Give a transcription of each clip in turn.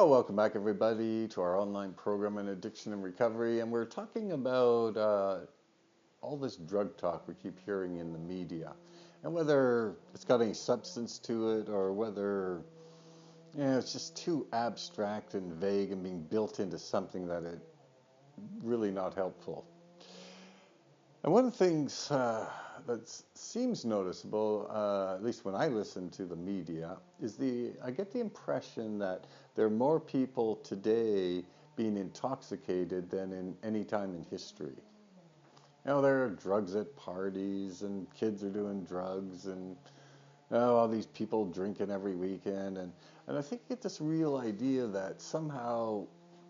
Well, welcome back, everybody, to our online program on addiction and recovery. And we're talking about all this drug talk we keep hearing in the media, and whether it's got any substance to it or whether it's just too abstract and vague and being built into something that it really not helpful. And one of the things that seems noticeable, at least when I listen to the media, is I get the impression that there are more people today being intoxicated than in any time in history. There are drugs at parties and kids are doing drugs and all these people drinking every weekend. And I think I get this real idea that somehow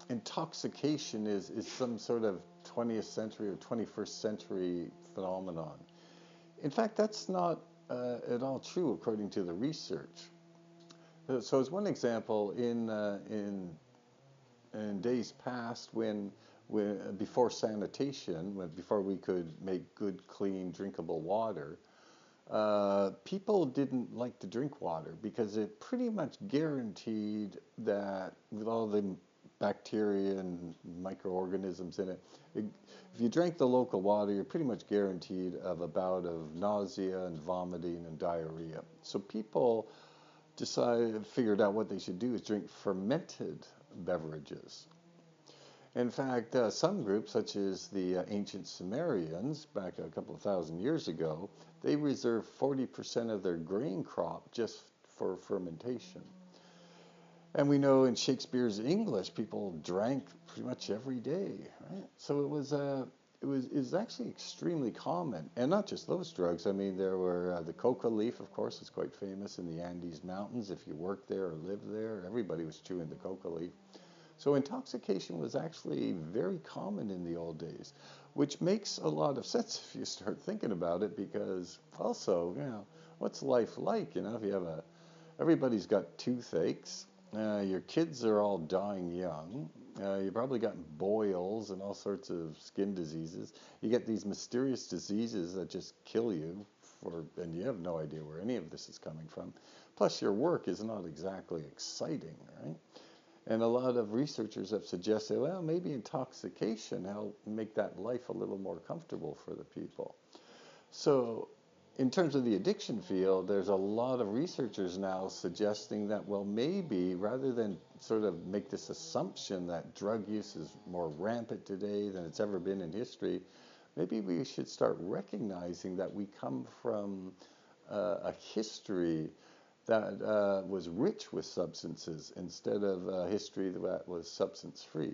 intoxication is some sort of 20th century or 21st century phenomenon. In fact, that's not at all true according to the research. So as one example, in days past when before sanitation, before we could make good, clean, drinkable water, people didn't like to drink water because it pretty much guaranteed that with all the bacteria and microorganisms in it, if you drank the local water, you're pretty much guaranteed of a bout of nausea and vomiting and diarrhea. So people figured out what they should do is drink fermented beverages. In fact, some groups, such as the ancient Sumerians, back a couple of thousand years ago, they reserved 40% of their grain crop just for fermentation. And we know in Shakespeare's English, people drank pretty much every day, right? So it was actually extremely common, and not just those drugs. I mean, there were the coca leaf, of course, is quite famous in the Andes Mountains. If you worked there or lived there, everybody was chewing the coca leaf. So intoxication was actually very common in the old days, which makes a lot of sense if you start thinking about it, because also, what's life like? If you have everybody's got toothaches, your kids are all dying young, you probably got boils and all sorts of skin diseases. You get these mysterious diseases that just kill you, and you have no idea where any of this is coming from. Plus, your work is not exactly exciting, right? And a lot of researchers have suggested, well, maybe intoxication help make that life a little more comfortable for the people. So in terms of the addiction field, there's a lot of researchers now suggesting that, well, maybe rather than sort of make this assumption that drug use is more rampant today than it's ever been in history, maybe we should start recognizing that we come from a history that was rich with substances instead of a history that was substance-free.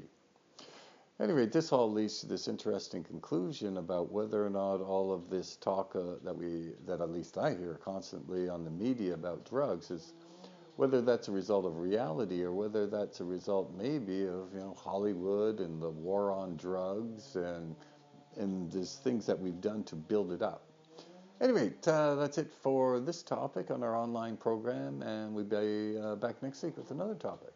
Anyway, this all leads to this interesting conclusion about whether or not all of this talk that at least I hear constantly on the media about drugs is whether that's a result of reality or whether that's a result maybe of Hollywood and the war on drugs and these things that we've done to build it up. Anyway, that's it for this topic on our online program, and we'll be back next week with another topic.